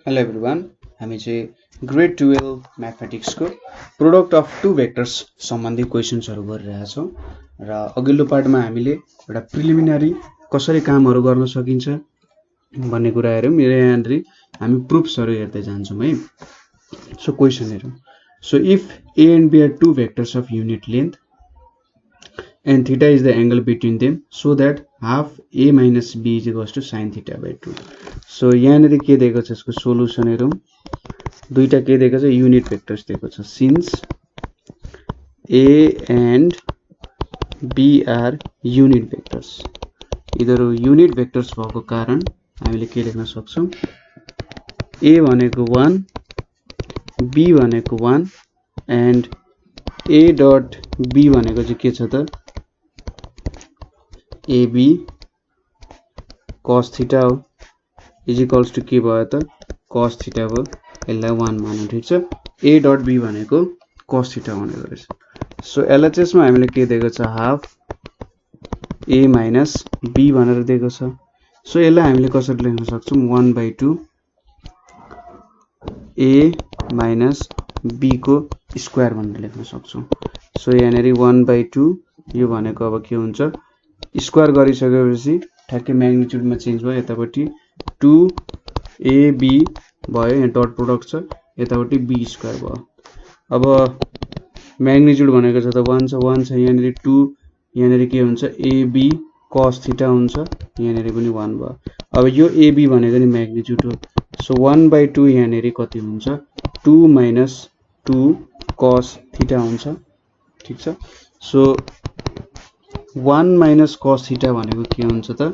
Hello everyone, हामी चाहिँ grade 12 म्याथमेटिक्सको प्रोडक्ट अफ टु भेक्टर्स सम्बन्धी क्वेसन्सहरू गरिरहेछौँ र अघिल्लो पार्टमा हामीले एउटा प्रिलिमिनरी कसरी कामहरू गर्न सकिन्छ भन्ने कुरा हेर्यौँ। यहाँनिर हामी प्रुफ्सहरू हेर्दै जान्छौँ है। सो क्वेसन हेरौँ। So if A and B are two vectors of unit length and theta is the angle between them, so that half a minus b is equals to sin theta by 2. So यहाँनिर के दिएको छ यसको solution हेरौँ। दुईटा के दिएको छ, युनिट भेक्टर्स दिएको छ। Since a and b are unit vectors, यिनीहरू युनिट भेक्टर्स भएको कारण हामीले के लेख्न सक्छौँ, a भनेको 1, b भनेको 1 एन्ड a डट b भनेको चाहिँ के छ त, ab cos थीटा हो, इज इक्वल्स टु के भयो त, cos थीटा भयो। यसलाई 1 मानौँ, ठिक छ। a डट b भनेको cos थीटा भनेको रहेछ। सो एलएचएसमा हामीले के दिएको छ, हाफ a माइनस b भनेर दिएको छ। सो यसलाई हामीले कसरी लेख्न सक्छौँ, 1/2 a माइनस b को स्क्वायर भनेर लेख्न सक्छौँ। सो यहाँनिर 1/2 यो भनेको अब के हुन्छ, स्क्वायर गरिसकेपछि ठ्याक्कै म्याग्निट्युडमा चेन्ज भयो, यतापट्टि 2ab भयो, यहाँ डट प्रोडक्ट छ, यतापट्टि b स्क्वायर भयो। अब म्याग्निट्युड भनेको छ त 1 छ, 1 छ, यहाँनिर 2, यहाँनिर के हुन्छ, ab cos थीटा हुन्छ, यहाँनिर पनि 1 भयो। अब यो ab भनेको नि म्याग्निट्युड हो। सो 1/2 यहाँनिर कति हुन्छ, 2 माइनस 2 cos थीटा हुन्छ, ठिक छ। सो 1 माइनस cos थीटा भनेको के हुन्छ त,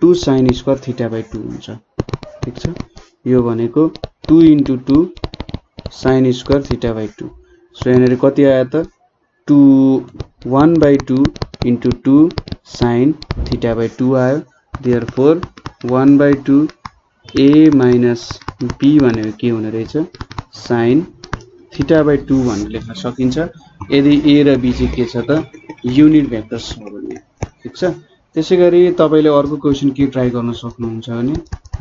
2 sin स्क्वायर थीटा बाई 2 हुन्छ, ठिक छ। यो भनेको 2 into 2 sin square theta by 2। So यहाँनिर कति आयो त, 1/2 into 2 sin थीटा बाई 2 आयो। देयरफोर 1/2 a माइनस b भनेको के हुने रहेछ, sin थीटा बाई 2 भनेर लेख्न सकिन्छ यदि a र b चाहिँ के छ त, युनिट भेक्टर्स हो भने, ठिक छ। त्यसैगरी तपाईले अर्को क्वेसन के ट्राई गर्न सक्नुहुन्छ भने,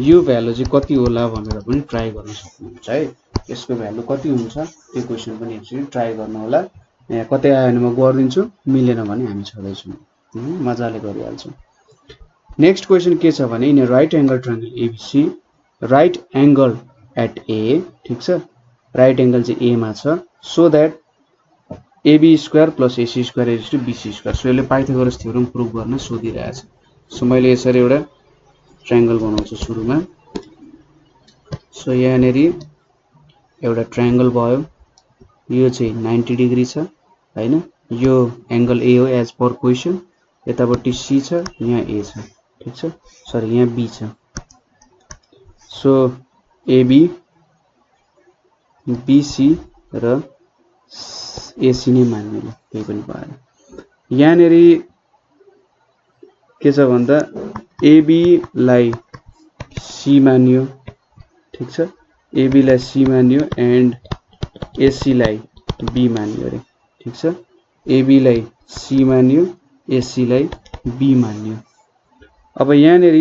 यो भ्यालु चाहिँ कति होला भनेर पनि ट्राई गर्न सक्नुहुन्छ है। यसको भ्यालु कति हुन्छ त्यो क्वेसन पनि एकचोटि ट्राई गर्नु होला। यहाँ कतै आयो भने म गरिदिन्छु, मिलेन भने हामी छँदैछौँ, मजाले गरिहाल्छौँ। नेक्स्ट क्वेसन के छ भने, in right angle triangle ABC, right angle at A, ठिक छ, राइट एंगल चाहिँ ए मा छ, so that ab square plus ac square is to bc square. So यसले पाइथागोरस थ्योरम प्रुभ गर्न सोधिरहेछ। सो मैले यसरी एउटा ट्रायंगल बनाउँछु सुरुमा। सो यहाँनिर एउटा ट्रायंगल भयो, यो चाहिँ 90 डिग्री छ हैन, यो एंगल a हो एज पर क्वेसन, यतापट्टि c छ, यहाँ a छ, ठिक छ, सरी यहाँ b छ। सो ab bc र AC नै मान्ने, केही पनि भएन। यहाँनिर के छ भन्दा AB लाई C मान्यो, ठिक छ, AB लाई C मान्यो एन्ड AC लाई B मान्यो रे, ठिक छ। AB लाई C मान्यो, AC लाई B मान्यो। अब यहाँनिर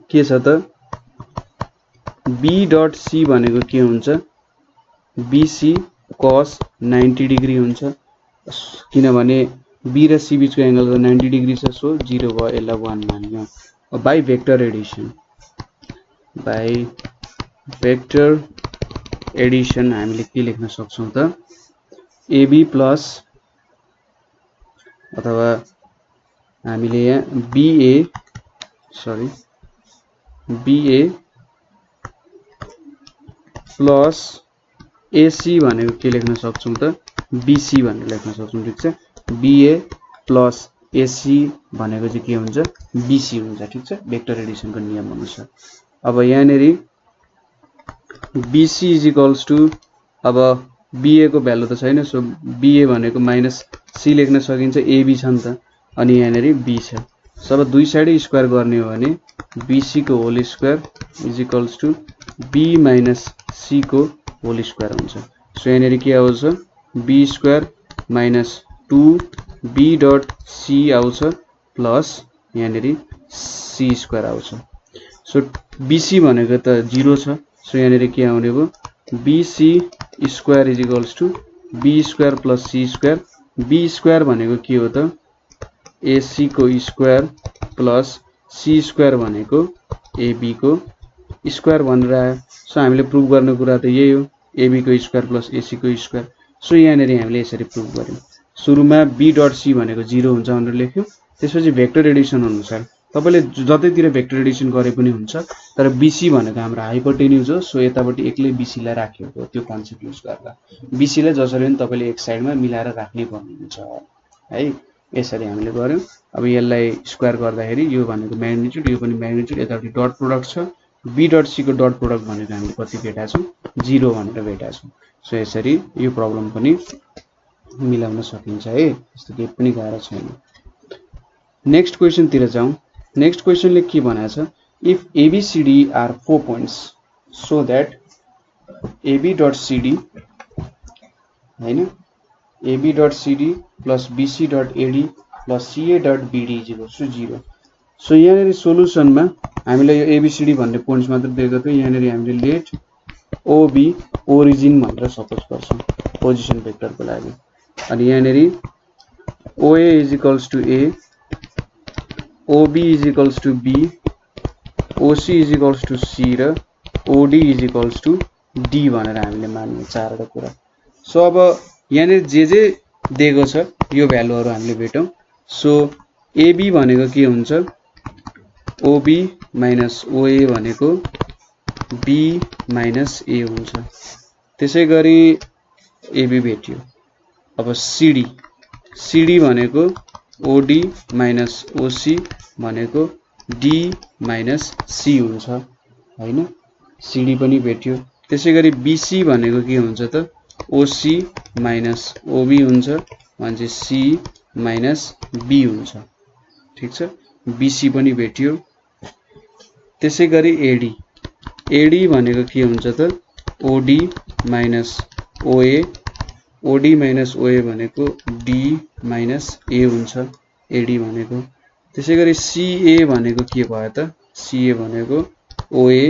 के छ त, B डट C भनेको के हुन्छ, BC cos 90 डिग्री हुन्छ, किनभने b र c बीचको एंगल त 90 डिग्री छ। सो 0 भयो, यसलाई 1 मान्यो। By vector Edison, by vector Edison हामीले के लेख्न सक्छौं त, ab प्लस, अथवा हामीले यहाँ ba प्लस AC भनेको के लेख्न सक्छौं त, BC भनेर लेख्न सक्छौं, ठिक छ। BA प्लस AC भनेको चाहिँ के हुन्छ, BC हुन्छ, ठिक छ, भेक्टर एडिसनको नियम अनुसार। अब यहाँनिर BC इज इक्वल्स टु, अब BA को भ्यालु त छैन, सो BA भनेको माइनस C लेख्न सकिन्छ, AB छ नि त, अनि यहाँनिर B छ। सब दुई साइडै स्क्वायर गर्ने हो भने BC को whole square is equals to B minus C को होल स्क्वायर हुन्छ। सो यहाँनिर के आउँछ, b square minus 2b dot c आउँछ प्लस यहाँनिर c स्क्वायर आउँछ। सो bc भनेको त 0 छ, सो यहाँनिर के आउने भयो BC square is equals to B square plus C square. B square भनेको के हो त AC को स्क्वायर प्लस C स्क्वायर भनेको AB को स्क्वायर भनेर आयो। सो हामीले प्रुभ गर्ने कुरा त यही हो AB को स्क्वायर प्लस AC को स्क्वायर। सो यहाँनिर हामीले यसरी प्रुभ गर्यौं। सुरुमा B डट C भनेको 0 हुन्छ भनेर लेख्यौं। त्यसपछि भेक्टर एडिसन अनुसार तपाईले जतैतिर भेक्टर एडिसन गरे पनि हुन्छ तर BC भनेको हाम्रो हाइपोटेन्युज हो। सो यतापट्टि एक्लै BC लाई राखेको त्यो कन्सेप्ट युज गर्दा BC लाई जसरी पनि तपाईले एक साइडमा मिलाएर राख्नै पर्ने हुन्छ है। यसरी हामीले गर्यौं। अब यसलाई स्क्वायर गर्दाखेरि यो भनेको म्याग्निट्युड यो पनि म्याग्निट्युड यतापट्टि डट प्रोडक्ट छ। B डट C को डट प्रोडक्ट भनेको हामीले कति भेटा छौं 0 भनेर भेटा छौं। सो यसरी यो प्रब्लम पनि मिलाउन सकिन्छ है। यस्तो केही पनि गाह्रो छैन। नेक्स्ट क्वेशन तिर जाउँ। नेक्स्ट क्वेशनले के भनेको छ if ABCD are 4 points so that AB dot CD हैन AB dot CD plus BC dot AD plus CA dot BD is equals to 0। So यहाँनिर सोलुसनमा हामीले यो ABCD भन्ने पोइन्ट्स मात्र दिएको थियो। यहाँनिर हामीले लेट OB ओरिजिन भनेर सपोज गर्छौं पोजिसन भेक्टरको लागि। अनि यहाँनिर OA is equals to A OB is equals to B OC is equals to C र OD is equals to D भनेर हामीले मान्ने चारवटा कुरा। सो अब यहाँनिर जे दिएको छ यो भ्यालुहरु हामीले भेटौं। सो AB भनेको के हुन्छ OB माइनस OA भनेको B माइनस A हुन्छ। त्यसैगरी AB भेट्यो। अब CD भनेको OD माइनस OC भनेको D माइनस C हुन्छ हैन। CD पनि भेट्यो। त्यसैगरी BC भनेको के हुन्छ त OC माइनस OB हुन्छ भने C माइनस B हुन्छ। ठीक छ BC पनि भेट्यो। त्यसैगरी AD भनेको के हुन्छ त OD minus OA OD minus OA भनेको D माइनस A हुन्छ AD भनेको। त्यसैगरी CA भनेको के भयो त CA भनेको OA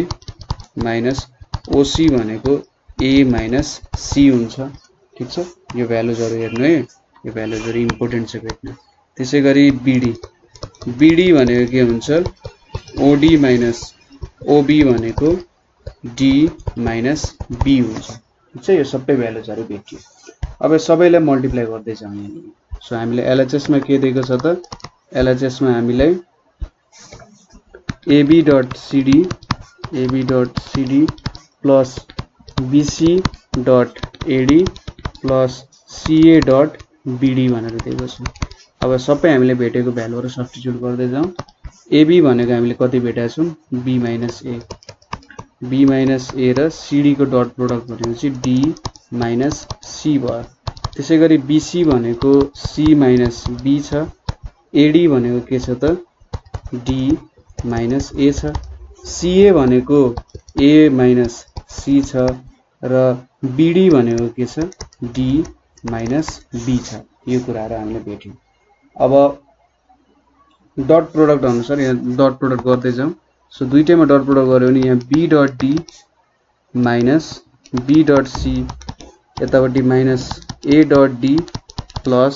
माइनस OC भनेको A माइनस C हुन्छ। ठीक छ यो भ्यालुजहरु हेर्नु है यो भ्यालुजहरु इम्पोर्टेन्ट छ भेट्न। त्यसैगरी BD भनेको के हुन्छ OD माइनस OB भनेको D माइनस B हुन्छ। ठीक छ यो सबै भ्यालुजहरु भेट्यो। अब सबैलाई मल्टिप्लाई गर्दै जाउँ। सो हामीले LHS मा के दिएको छ त LHS मा हामीलाई AB dot CD plus BC dot AD plus CA dot BD भनेर दिएको छ। अब सबै हामीले भेटेको भ्यालुहरु सब्स्टिट्युट गर्दै जाउँ। AB भनेको हामीले कति भेटेका छौं B माइनस A र CD को डट प्रोडक्ट भनेपछि D माइनस C भयो। त्यसैगरी BC भनेको C माइनस B छ। AD भनेको के छ त D माइनस A छ। CA भनेको A माइनस C छ र BD भनेको के छ D माइनस B छ। यो कुराहरु हामीले भेट्यौं। अब डट प्रोडक्ट अनुसार यहाँ डट प्रोडक्ट गर्दै जाउँ। सो दुईटैमा डट प्रोडक्ट गर्यो भने यहाँ B dot D minus B dot C यतापट्टि minus A dot D plus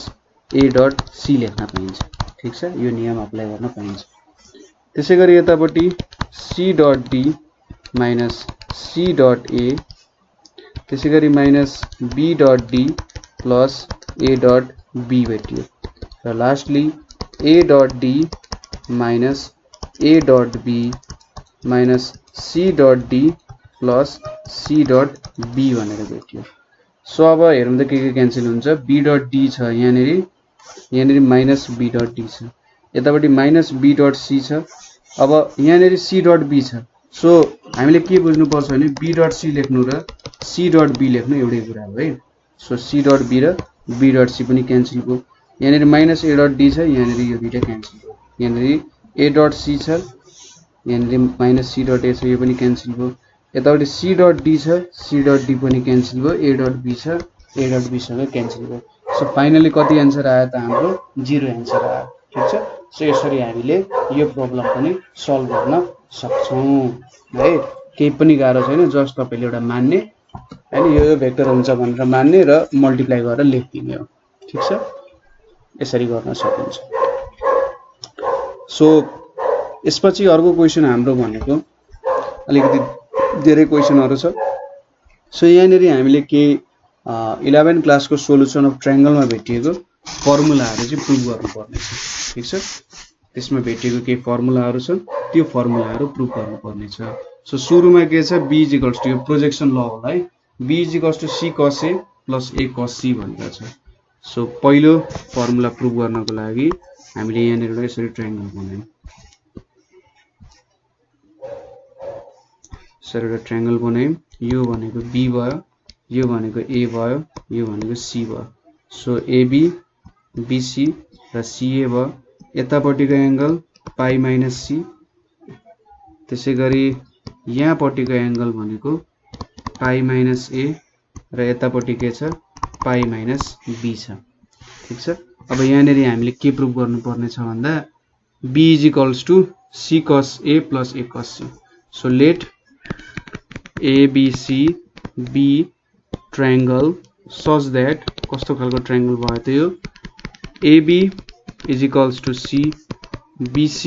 A dot C लेख्न पाइन्छ। ठीक छ यो नियम अप्लाई गर्न पाइन्छ। त्यसैगरी यतापट्टि C dot D minus C dot A त्यसैगरी minus B dot D plus A dot B भेटियो र lastly A dot D minus A dot B minus C dot D plus C dot B भनेर भेटियो। So अब हेरौँ त के cancel हुन्छ। B डट D छ यहाँनिर माइनस B डट D छ यतापट्टि माइनस B डट C छ। अब यहाँनिर C डट B छ। सो हामीले के बुझ्नु पर्छ भने B डट C लेख्नु र C डट B लेख्नु एउटै कुरा हो है। सो C डट B र B डट C पनि क्यान्सल भयो। यहाँनिर माइनस A डट D छ यहाँनिर यो दुईटा क्यान्सल भयो। यहाँनिर A डट C छ यहाँनिर माइनस C डट A छ यो पनि क्यान्सल भयो। यतापट्टि C डट D छ C डट D पनि क्यान्सल भयो। A डट B छ A डट B सँग क्यान्सल भयो। सो फाइनली कति आन्सर आयो त हाम्रो 0 आन्सर आयो। ठीक छ सो यसरी हामीले यो प्रब्लम पनि सल्भ गर्न सक्छौं है। केही पनि गाह्रो छैन, जस्ट तपाईले एउटा मान्ने हैन यो भेक्टर हुन्छ भनेर मान्ने र मल्टिप्लाई गरेर लेखिदिने हो। ठीक छ, यसरी गर्न सकिन्छ। सो यसपछि अर्को क्वेशन हाम्रो भनेको अलिकति धेरै क्वेशनहरु छ। सो यहाँनेरि हामीले के 11 क्लासको सोलुसन अफ ट्रायंगलमा भेटिएको फर्मुलाहरु चाहिँ प्रुभ गर्नुपर्ने छ। ठीक छ, त्यसमा भेटिएको के फर्मुलाहरु छ त्यो फर्मुलाहरु प्रुभ गर्नुपर्ने छ। सो सुरुमा के छ b इक्वल्स टु यो प्रोजेक्सन ल होला है, b equals to c cos a plus a cos c भनेको छ। सो पहिलो फर्मुला प्रुभ गर्नको लागि हामीले यहाँनेर यसरी ट्रायंगल बनायौं। यसरी एउटा ट्रायंगल बनायौं, यो भनेको b भयो, यो भनेको a भयो, यो भनेको c भयो। सो ab bc र ca भयो। यतापट्टिको एंगल पाई माइनस c, त्यसैगरी यहाँपट्टिको एंगल भनेको पाई माइनस a र यतापट्टि के छ पाई माइनस b छ। ठीक छ, अब यहाँनेरि हामीले के प्रुभ गर्नुपर्ने छ भन्दा b equals to c cos a plus a cos c। So let abc be triangle such that कस्तो खालको ट्रायंगल भयो त यो ab is equals to c, bc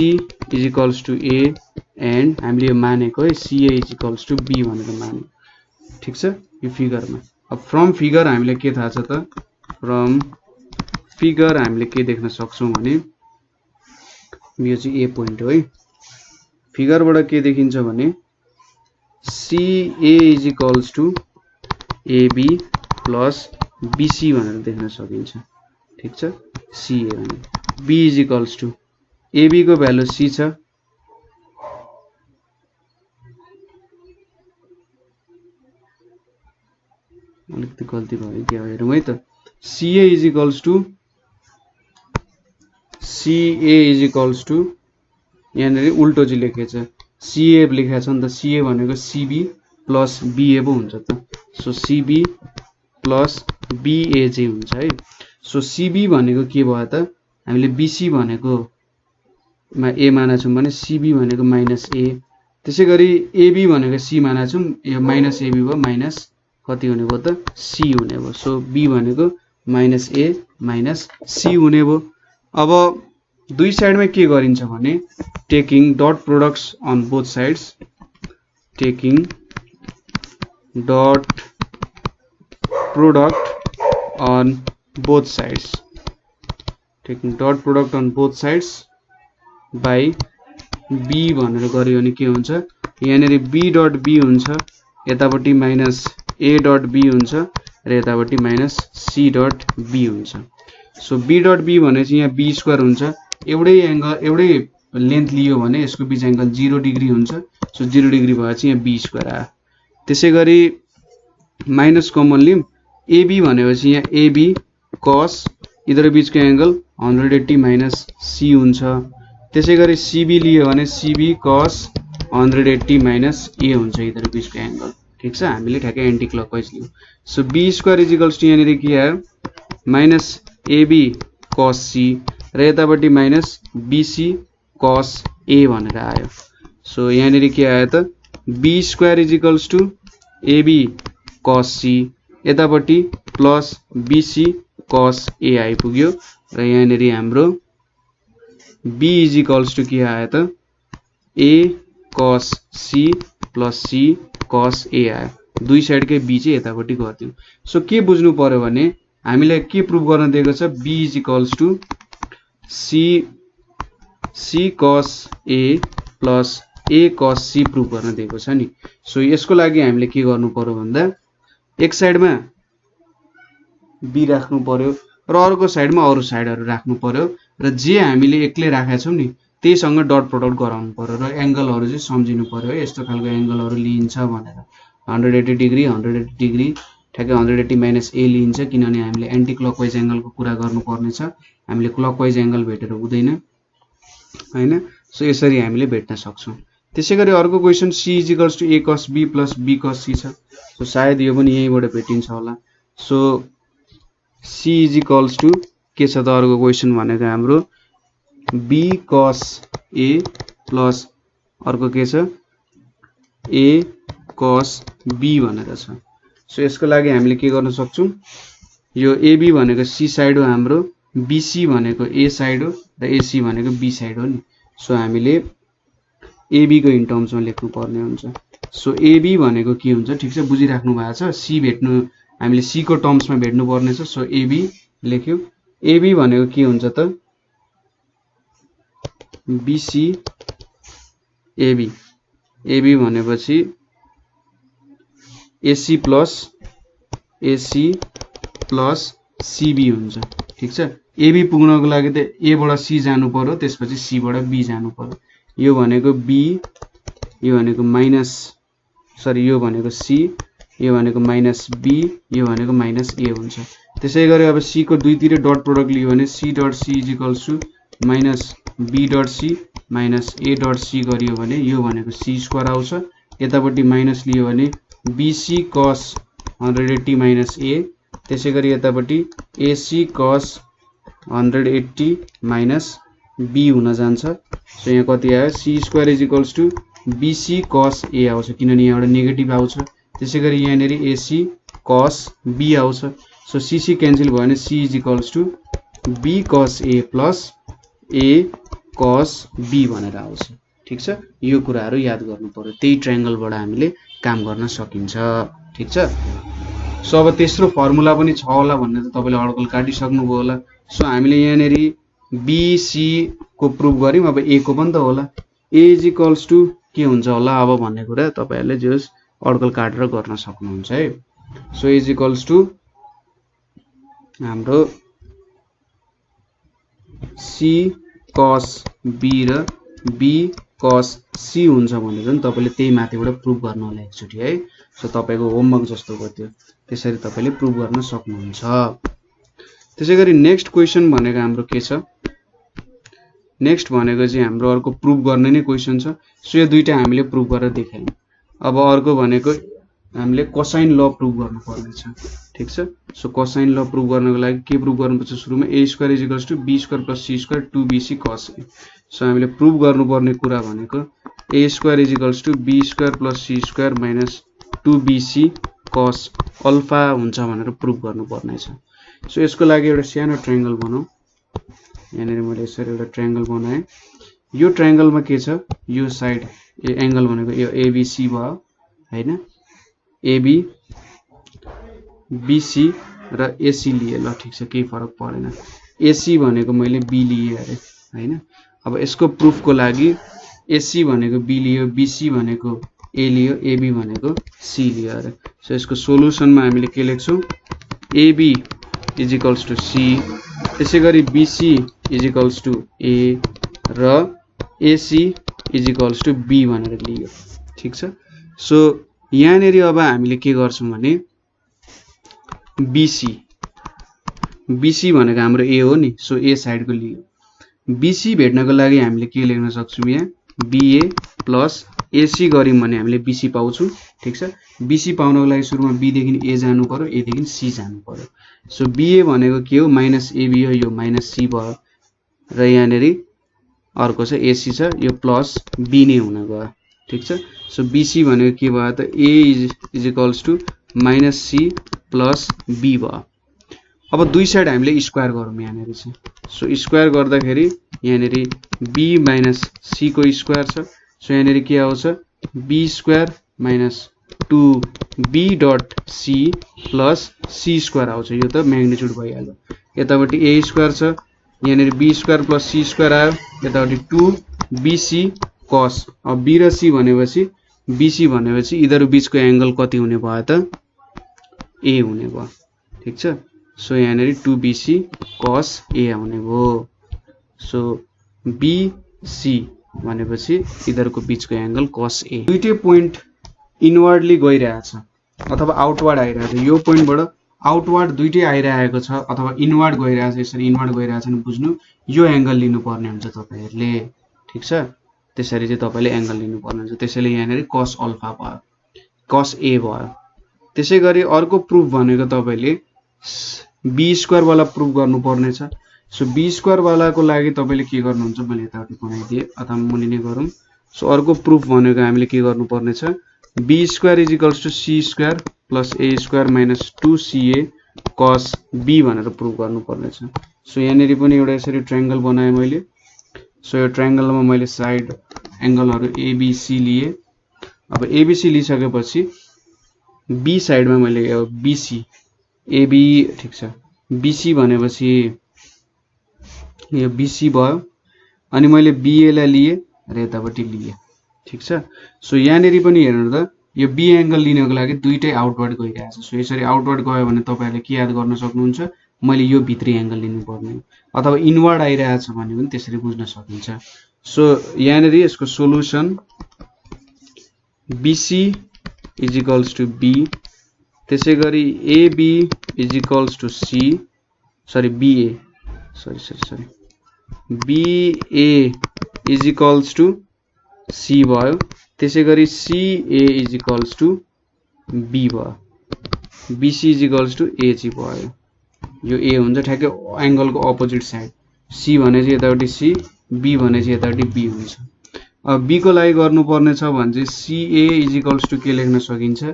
is equals to a and हामीले यो मानेको है ca is equals to b भनेर माने। ठीक छ, यो फिगरमा। अब फ्रम फिगर हामीले के थाहा छ त, फ्रम फिगर हामीले के देख्न सक्छौं भने यो चाहिँ a पोइन्ट हो है। फिगरबाट के देखिन्छ भने ca is equals to ab plus bc भनेर देख्न सकिन्छ। ठीक छ, ca भने b is equals to ab को भ्यालु c छ, अलिकति गल्ती भयो के हेरौँ है त। ca is equals to यहाँनेरि उल्टो चाहिँ लेखेको छ, ca लेखेको छ नि त, ca भनेको cb प्लस ba पो हुन्छ त। सो cb प्लस ba चाहिँ हुन्छ है। सो cb भनेको के भयो त, हामीले bc भनेको a माना छौं भने cb भनेको माइनस a, त्यसैगरी ab भनेको c माना छौं, यो माइनस ab भयो, माइनस कति हुने भयो त c हुने भयो। सो b भनेको माइनस a माइनस c हुने भयो। अब दुई साइडमा के गरिन्छ भने taking dot products on both sides, taking dot product on both sides, taking dot product on both sides by b भनेर गर्यो भने के हुन्छ, यहाँनेरि b डट b हुन्छ, यतापट्टि माइनस a डट b हुन्छ र यतापट्टि माइनस c डट b हुन्छ। सो b डट b भनेपछि यहाँ b स्क्वायर हुन्छ, एउटै एंगल एउटै लेन्थ लियो भने यसको बीच एंगल 0 डिग्री हुन्छ। सो 0 डिग्री भएपछि यहाँ b स्क्वायर आयो। त्यसैगरी माइनस कमन लियौं, ab भनेपछि यहाँ ab cos इधर बीचको एंगल 180 माइनस c हुन्छ। त्यसैगरी cb लियो भने cb cos 180 माइनस a हुन्छ इधर बीचको एंगल। ठीक छ, हामीले ठ्याक्कै एन्टी क्लकवाइज लियौं। So b square is equals to यहाँनेरि के आयो माइनस ab cos c र यतापट्टि माइनस bc cos a भनेर आयो। सो यहाँनेरि के आयो त b square is equals to ab cos c, यतापट्टि प्लस bc cos a आइपुग्यो र यहाँनेरि हाम्रो b इज इक्वल्स टु के आयो त a cos c plus c cos a आयो। दुई साइडकै b चाहिँ यतापट्टि गर्दियौ। सो के बुझ्नु पर्यो भने हामीलाई के प्रुभ गर्न दिएको छ, b is equals to c cos a plus a cos c prove गर्न दिएको छ नि। सो यसको लागि हामीले के गर्नु पर्यो भन्दा एक साइडमा b राख्नु पर्यो र अर्को साइडमा अरु साइडहरु राख्नु पर्यो र जे हामीले एक्लै राखेका छौं नि त्यहीसँग डट प्रोडक्ट गराउनु पर्यो र एंगलहरु चाहिँ सम्झिनु पर्यो। यस्तो खालको एंगलहरु लिइन्छ भनेर 180 डिग्री 180 डिग्री ठ्याक्कै 180 माइनस a लिइन्छ, किनभने हामीले एन्टी क्लकवाइज एंगलको कुरा गर्नुपर्ने छ, हामीले क्लकवाइज एंगल भेटेर हुँदैन हैन। सो यसरी हामीले भेट्न सक्छौं। त्यसैगरी अर्को question c is equals to a cos b plus b cos c छ। सो सायद यो पनि यहीबाट भेटिन्छ होला। So c is equals to के छ त अर्को क्वेशन भनेको हाम्रो b cos a प्लस अर्को के छ a cos b भनेर छ। सो यसको लागि हामीले के गर्न सक्छौं, यो AB भनेको C साइड हो हाम्रो, BC भनेको A साइड हो र AC भनेको B साइड हो नि। सो हामीले AB को इन टर्म्समा लेख्नु पर्ने हुन्छ। सो AB भनेको के हुन्छ, ठीक छ, बुझिराख्नु भएको छ। C भेट्नु हामीले C को टर्म्समा भेट्नु पर्ने छ। सो AB लेख्यो। AB भनेको के हुन्छ त, BC AB। AB भनेपछि AC प्लस CB हुन्छ, ठीक छ। AB पुग्नको लागि त A बाट C जानु पर्यो, त्यसपछि C बाट B जानु पर्यो। यो भनेको B, यो भनेको माइनस, सरी यो भनेको C, यो भनेको माइनस B, यो भनेको माइनस A हुन्छ। त्यसैगरी अब C को दुईतिर डट प्रोडक्ट लियो भने C dot C is equals to minus B dot C minus A dot C गरियो भने यो भनेको C स्क्वायर आउँछ। यतापट्टि माइनस लियो भने BC cos 180 माइनस A, त्यसैगरी यतापट्टि AC cos 180 माइनस B हुन जान्छ। सो यहाँ कति आयो, C square is equals to BC cos A आउँछ, किनभने यहाँबाट नेगेटिभ आउँछ। त्यसैगरी यहाँनेरि AC cos B आउँछ। सो CC क्यान्सल भयो भने C is equals to B cos A plus A cos B भनेर आउँछ, ठीक छ। यो कुराहरू याद गर्नु पर्यो, त्यही ट्रायंगलबाट हामीले काम गर्न सकिन्छ, ठीक छ। सो अब तेस्रो फर्मुला पनि छ होला भन्ने त तपाईले अड्कल काटिसक्नुभयो होला। सो हामीले यहाँनेरि BC को प्रुफ गर्यौं, अब A को पनि त होला। A इज इक्वल्स टु के हुन्छ होला अब भन्ने कुरा तपाईहरुले जस अड्कल काटेर गर्न सक्नुहुन्छ है। सो इज इक्वल्स टु हाम्रो C cos B र B cos C हुन्छ भनेर नि तपाईले त्यही माथिबाट प्रुफ गर्न होला एकचोटी है। सो तपाईको होमवर्क जस्तो भयो त्यो, त्यसरी तपाईले प्रुफ गर्न सक्नुहुन्छ। त्यसैगरी नेक्स्ट क्वेशन भनेको हाम्रो के छ, नेक्स्ट भनेको चाहिँ हाम्रो अर्को प्रुफ गर्ने नै क्वेशन छ। सो यो दुईटा हामीले प्रुफ गरेर देखायौं। अब अर्को भनेको हामीले कोसाइन ल प्रुफ गर्नुपर्ने छ, ठीक छ। सो कोसाइन ल प्रुफ गर्नको लागि के प्रुफ गर्नुपर्छ, सुरुमा A square is equals to B square plus C square 2BC cos A। So हामीले प्रुफ गर्नुपर्ने कुरा भनेको A square is equals to B square plus C square minus 2BC cos alpha हुन्छ भनेर प्रुफ गर्नुपर्ने छ। सो यसको लागि एउटा सानो ट्रायंगल बनाऊ। यहाँनेरि मैले यसरी एउटा ट्रायंगल बनाएँ। यो ट्रायंगलमा के छ, यो साइड एंगल भनेको यो ABC भयो हैन, AB BC र AC लिए ल, ठीक छ, केही फरक परेन। AC भनेको मैले B लिए अरे हैन। अब यसको प्रुफको लागि AC भनेको B लियो, BC भनेको A लियो, AB भनेको C लियो अरे। सो यसको सोलुसनमा हामीले के लेख्छौं, AB is equals to C, त्यसैगरी BC is equals to A र AC is equals to B भनेर लियो, ठीक छ। सो यहाँनेरि अब हामीले के गर्छौं भने BC भनेको हाम्रो A हो नि। सो A साइड को लियो। BC भेट्नको लागि हामीले के लेख्न सक्छौं, यहाँ BA प्लस AC गर्यौं भने हामीले BC पाउँछौं, ठीक छ। BC पाउनको लागि सुरुमा B देखि A जानु पर्यो, A देखि C जानु पर्यो। सो BA भनेको के हो, माइनस AB हो, यो माइनस C भयो र यहाँनेरि अर्को छ AC छ, यो प्लस B नै हुन गयो, ठीक छ। सो BC भनेको के भयो त, A is equals to minus C plus B भयो। अब दुई साइड हामीले स्क्वायर गरौँ यहाँनेरि चाहिँ। सो स्क्वायर गर्दाखेरि यहाँनेरि B माइनस C को स्क्वायर छ। सो यहाँनेरि के आउँछ, B square minus 2B dot C plus C square आउँछ। यो त म्याग्निट्युड भइहाल्यो। यतापट्टि A स्क्वायर छ, यहाँनेरि B square plus C square आयो, यतापट्टि 2BC cos। अब B र C भनेपछि BC भनेपछि यिनीहरु बीचको एंगल कति हुने भयो त, A हुने भयो, ठीक छ। सो यहाँनेरि 2BC cos A आउने भयो। सो BC भनेपछि यिनीहरुको बीचको एंगल cos A। दुईटै पोइन्ट इनवर्डली गइरहेछ अथवा आउटवर्ड आइरहेछ। यो पोइन्टबाट आउटवर्ड दुईटै आइरहेको छ अथवा इनवर्ड गइरहेछ। यसरी इनवर्ड गइरहेछ भने बुझ्नु यो एंगल लिनु पर्ने हुन्छ तपाईहरुले, ठीक छ। त्यसरी चाहिँ तपाईले एंगल लिनु पर्ने हुन्छ। त्यसैले यहाँनेरि cos अल्फा भयो, cos A भयो। त्यसैगरी अर्को प्रुफ भनेको तपाईले B स्क्वायर वाला प्रुफ गर्नुपर्ने छ। सो B स्क्वायर वालाको लागि तपाईले के गर्नुहुन्छ, मैले यतापट्टि बनाइदिए अथवा मुनि नै गरौँ। सो अर्को प्रुफ भनेको हामीले के गर्नुपर्ने छ, B square is equals to C square plus A square minus 2ca cos be भनेर प्रुभ गर्नुपर्ने छ। सो यहाँनिर पनि एउटा यसरी ट्रायंगल बनाएँ मैले। सो यो ट्रायंगलमा मैले साइड एंगलहरु एबीसी लिए। अब एबीसी लिइसकेपछि बी साइडमा मैले यो बीसी एबी ठीक छ, बीसी भनेपछि यो बीसी भयो अनि मैले बीए लाई लिए र यतापट्टि लिए। ठीक छ। सो यहाँनिर पनि हेर्नु त यो बी एंगल लिनको लागि दुईटै आउटवर्ड गइरहेछ। सो यसरी आउटवर्ड गयो भने तपाईहरुले के याद गर्न सक्नुहुन्छ, मैले यो भित्री एंगल लिनु पर्ने अथवा इनवर्ड आइरहेछ भने पनि त्यसरी बुझ्न सकिन्छ। सो यहाँनिर यसको solution BC is equals to B, त्यसैगरी AB is equals to C sorry BA sorry BA is equals to C भयो, त्यसैगरी CA is equals to B भयो, BC is equals to A चाहिँ भयो। यो ए हुन्छ ठ्याक्कै एंगलको अपोजिट साइड, सी भने चाहिँ यतापट्टि सी, बी भने चाहिँ यतापट्टि बी हुन्छ। अब बी को लागि गर्नुपर्ने छ भने चाहिँ सीए इज इक्वल्स टु के लेख्न सकिन्छ,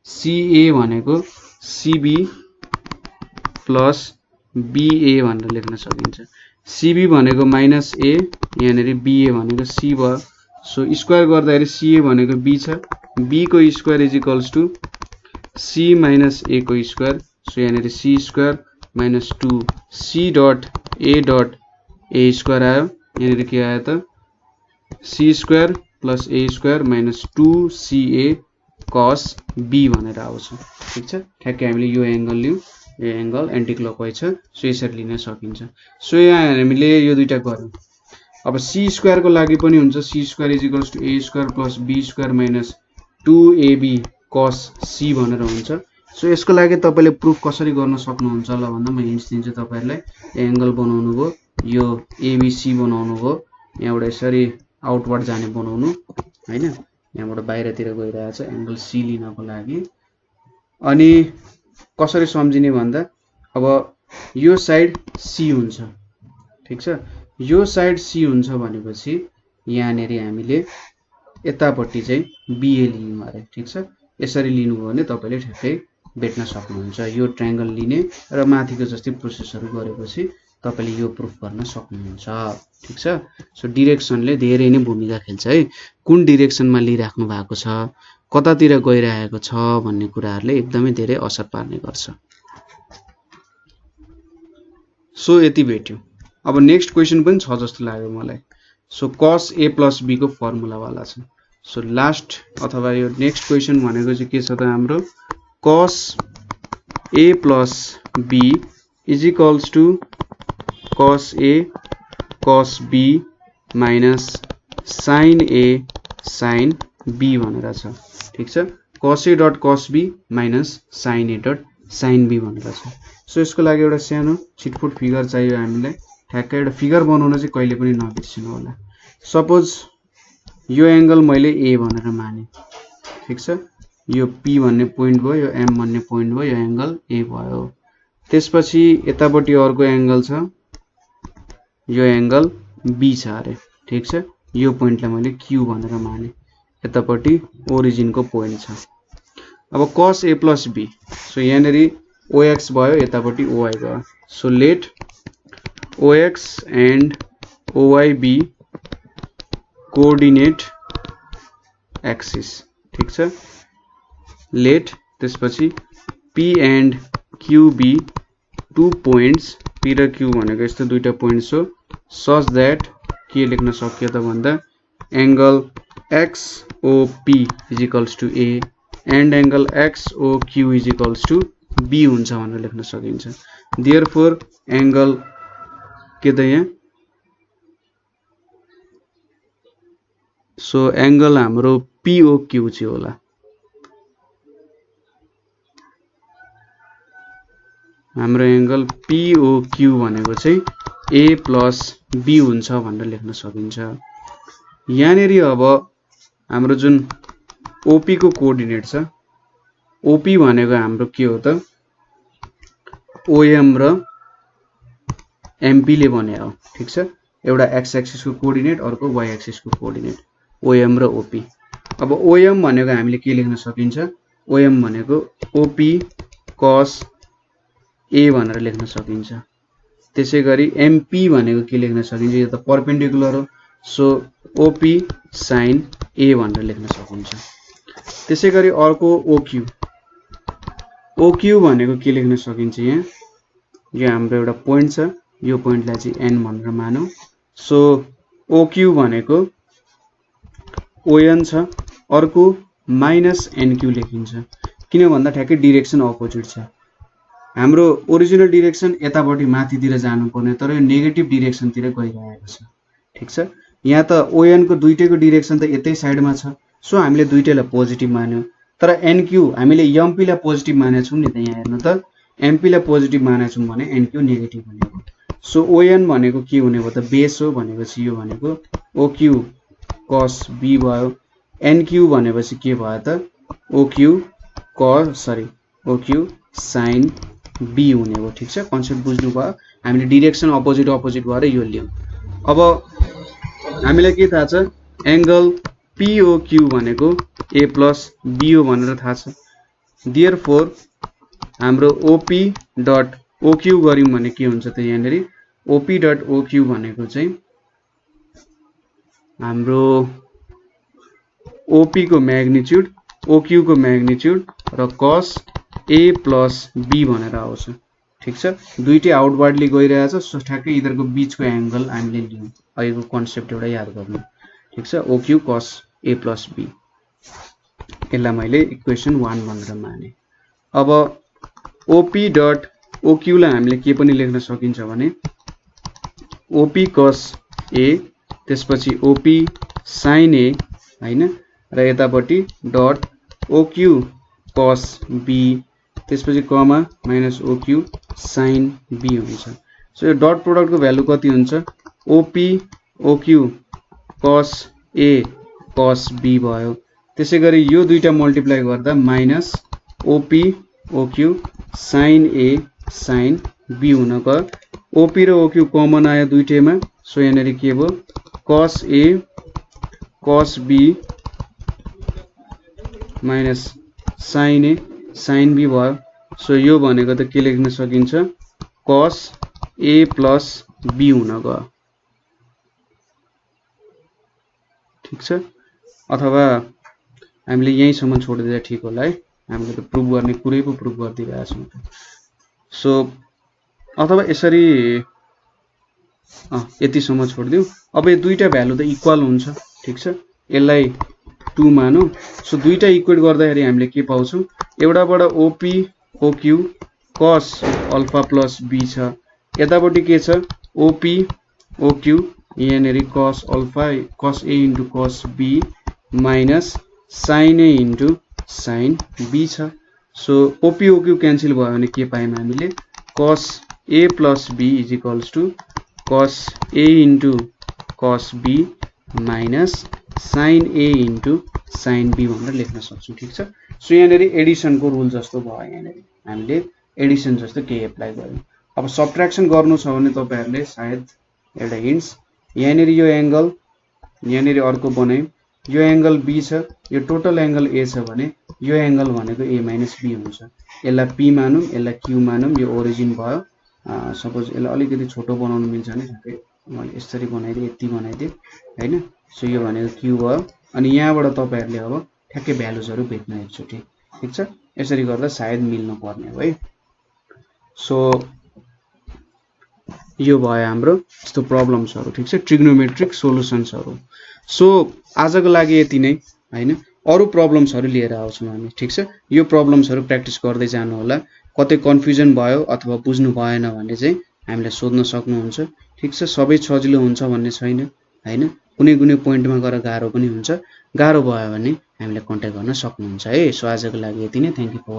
सीए भनेको सीबी प्लस बीए भनेर लेख्न सकिन्छ। सीबी भनेको माइनस ए, यहाँनिर बीए भनेको सी भयो। सो स्क्वायर गर्दाखेरि सीए भनेको बी छ, बी को square is equals to C minus A को स्क्वायर। सो यहाँनिर C square minus 2 C dot A square आयो। यहाँनिर के आयो त C square plus A square minus 2ca cos b भनेर आउँछ। ठीक छ। ठ्याक्कै हामीले यो एंगल लियौ, यो एंगल एन्टी क्लकवाइज छ। सो यसरी लिन सकिन्छ। सो यहाँ हामीले यो दुईटा गर्यौं। अब सी स्क्वायर को लागि पनि हुन्छ, C square is equals to A square plus B square minus 2ab cos c भनेर हुन्छ। सो यसको लागि तपाईले प्रुफ कसरी गर्न सक्नुहुन्छ ल भन्दा म हिन्ट्स दिन्छु तपाईहरुलाई। एंगल बनाउनु भो, यो एबीसी बनाउनु भो, यहाँबाट यसरी आउटवर्ड जाने बनाउनु हैन, यहाँबाट बाहिरतिर गइरहेछ एंगल सी लिनको लागि। अनि कसरी सम्झिने भन्दा अब यो साइड सी हुन्छ। ठीक छ। यो साइड सी हुन्छ भनेपछि यहाँनेरि हामीले यतापट्टि चाहिँ बीए लिनु अरे। ठीक छ। यसरी लिनु हो भने तपाईले ठ्याक्कै भेट्न सक्नुहुन्छ। यो ट्रायंगल लिने र माथिको जस्तै प्रोसेसहरु गरेपछि तपाईले यो प्रुफ गर्न सक्नुहुन्छ। ठीक छ। सो डाइरेक्सनले धेरै नै भूमिका खेल्छ है। कुन डाइरेक्सनमा लिइराख्नु भएको छ, कतातिर गइरहेको छ भन्ने कुराहरुले एकदमै धेरै असर पार्ने गर्छ। सो यति भेट्यो। अब नेक्स्ट क्वेशन पनि छ जस्तो लाग्यो मलाई। So cos a plus b को फर्मुला वाला छ। सो लास्ट अथवा यो नेक्स्ट क्वेशन भनेको चाहिँ के छ त हाम्रो cos a plus b is equals to cos a cos b minus sin a sin b भनेर छ। ठीक छ। cos a dot cos b minus sin a dot sin b भनेर छ। सो यसको लागि एउटा सानो छिटफुट फिगर चाहियो हामीलाई। ठ्याक्कै एउटा फिगर बनाउन चाहिँ कहिले पनि नबिर्सिनु होला। सपोज यो एंगल मैले a भनेर माने। ठीक छ। यो p भन्ने पोइन्ट भयो, यो m भन्ने पोइन्ट भयो, यो एंगल a भयो। त्यसपछि यतापट्टि अर्को एंगल छ, यो एंगल b छ अरे। ठीक छ। यो पोइन्टलाई मैले q भनेर माने, यतापट्टि ओरिजिन को पोइन्ट छ। अब cos a plus b, so यहाँनेरि ox भयो, यतापट्टि oy भयो। So let ox and oy be coordinate axis। ठीक छ। लेट त्यसपछि p and q be two points, p र q भनेको यस्तो दुईटा पोइन्ट्स हो, such that के लेख्न सकियो त भन्दा angle XOP is equals to a and angle XOQ is equals to b हुन्छ भनेर लेख्न सकिन्छ। therefore एंगल के त यहाँ सो एंगल हाम्रो POQ चाहिँ होला। हाम्रो एंगल POQ भनेको चाहिँ a plus b हुन्छ भनेर लेख्न सकिन्छ। यहाँनेरि अब हाम्रो जुन OP को कोअर्डिनेट छ, OP भनेको हाम्रो के हो त OM र MP ले बने हो। ठीक छ। एउटा x एक्सिस को कोअर्डिनेट, अर्को y एक्सिस को कोअर्डिनेट, OM र OP। अब ओएम भनेको हामीले के लेख्न सकिन्छ ओएम भनेको ओपी cos a भनेर लेख्न सकिन्छ त्यसैगरी एमपी भनेको के लेख्न सकिन्छ यो त परपेन्डिकुलर हो सो ओपी sin a भनेर लेख्न सकिन्छ त्यसैगरी अर्को ओक्यू ओक्यू भनेको के लेख्न सकिन्छ यहाँ यो हाम्रो एउटा पोइन्ट छ यो पोइन्टलाई चाहिँ n भनेर मानौं सो ओक्यू भनेको ओएन छ अर्को माइनस एनक्यू लेखिन्छ किन भन्दा ठ्याक्कै डाइरेक्सन अपोजिट छ हाम्रो ओरिजिनल डाइरेक्सन यतापट्टि माथितिर जानुपर्ने तर यो नेगेटिभ डाइरेक्सनतिर गइरहेको छ ठीक छ यहाँ त ओएन को दुईटैको डाइरेक्सन त यतै साइडमा छ सो हामीले दुईटैलाई पोजिटिभ मान्यौ तर एनक्यू हामीले एमपी लाई पोजिटिभ मानेका छौं नि त यहाँ हेर्नु त एमपी लाई पोजिटिभ मानेका छौं भने एनक्यू नेगेटिभ हुने हो सो ओएन भनेको के हुने भयो त बेस हो भनेपछि यो भनेको ओक्यू cos b भयो एनक्यू भनेपछि के भयो त ओक्यू sin b हुने हो ठीक छ कन्सेप्ट बुझ्नु भयो हामीले डाइरेक्सन अपोजिट भएर यो लियौं अब हामीलाई के थाहा छ एंगल POQ भनेको a + b हो भनेर थाहा छ देयरफोर हाम्रो OP.OQ गर्यौं भने के हुन्छ त यहाँनेरि OP.OQ भनेको चाहिँ हाम्रो OP को म्याग्निट्युड OQ को म्याग्निट्युड र cos a + b भनेर आउँछ ठीक छ दुईटै आउटवर्डली गइरहेछ सो ठ्याक्कै इधरको बीचको एंगल हामीले लियौं अहिलेको कन्सेप्ट एउटा याद गर्नु ठीक छ OQ cos a + b यसलाई मैले इक्वेसन 1 भनेर माने अब OP.OQ लाई हामीले के पनि लेख्न सकिन्छ भने OP cos a त्यसपछि OP sin a हैन र यतापट्टि डट OQ cos b त्यसपछि comma minus OQ sin b हुन्छ सो यो डट प्रोडक्ट को भ्यालु कति हुन्छ OQ cos a cos b भयो त्यसैगरी यो दुईटा मल्टिप्लाई गर्दा minus OQ sin a sin b हुन गयो OP र OQ कमन आयो दुईटैमा सो यहाँनेरि के भयो cos a cos b minus sin a sin b भयो सो यो भनेको त के लेख्न सकिन्छ cos a + b हुन गयो ठीक छ अथवा हामीले यही सम्म छोडिदिदा ठीक होला है हामीले त प्रुफ गर्ने कुरै पो प्रुफ गर्दिरहेका छौं सो अथवा यसरी यति सम्म छोडिदिउ अब यो दुईटा भ्यालु त इक्वल हुन्छ ठीक छ यसलाई 2 मानौ सो दुईटा इक्वेट गर्दाखेरि हामीले के पाउँछौं एउटाबाट OQ cos अल्फा + b छ यतापट्टि के छ OQ यहाँनेरि cos a * cos b minus sin a * sin b छ सो OQ क्यान्सल भयो भने के पायौं हामीले cos a + b = cos a * cos b minus sin a * sin b भनेर लेख्न सक्छौं ठीक छ सो यहाँनेरि एडिसन को रुल जस्तो भयो यहाँनेरि हामीले एडिसन जस्तो के एप्लाई गर्यौं अब सबट्र्याक्सन गर्नु छ भने तपाईहरुले सायद एउटा हिन्ट्स यहाँनेरि यो एंगल यहाँनेरि अर्को बनायौं यो एंगल b छ यो टोटल एंगल a छ भने यो एंगल भनेको a - b हुन्छ यसलाई p मानौं यसलाई q मानौं यो ओरिजिन भयो सपोज यसलाई अलिकति छोटो बनाउन मिल्छ भने ठ्याक्कै मैले यसरी बनाइदिए यति बनाइदिए हैन सो यो भनेको q भयो अनि यहाँबाट तपाईहरुले अब ठ्याक्कै भ्यालुजहरु भेट्न एकचोटी ठीक छ यसरी गर्दा सायद मिल्नु पर्ने हो है सो यो भयो हाम्रो यस्तो प्रब्लम्सहरु ठीक छ ट्रिग्नोमेट्रिक सोलुसन्सहरु सो आजको लागि यति नै हैन अरु प्रब्लम्सहरु लिएर आउँछौं हामी ठीक छ यो प्रब्लम्सहरु प्र्याक्टिस गर्दै जानु होला कतै कन्फ्युजन भयो अथवा बुझ्नु भएन भने चाहिँ हामीलाई सोध्न सक्नुहुन्छ ठीक छ सबै सजिलो हुन्छ भन्ने छैन हैन कुनै पोइन्टमा गएर गाह्रो पनि हुन्छ गाह्रो भयो भने हामीलाई कन्ट्याक्ट गर्न सक्नुहुन्छ है सो आजको लागि यति नै थ्यांक यू फर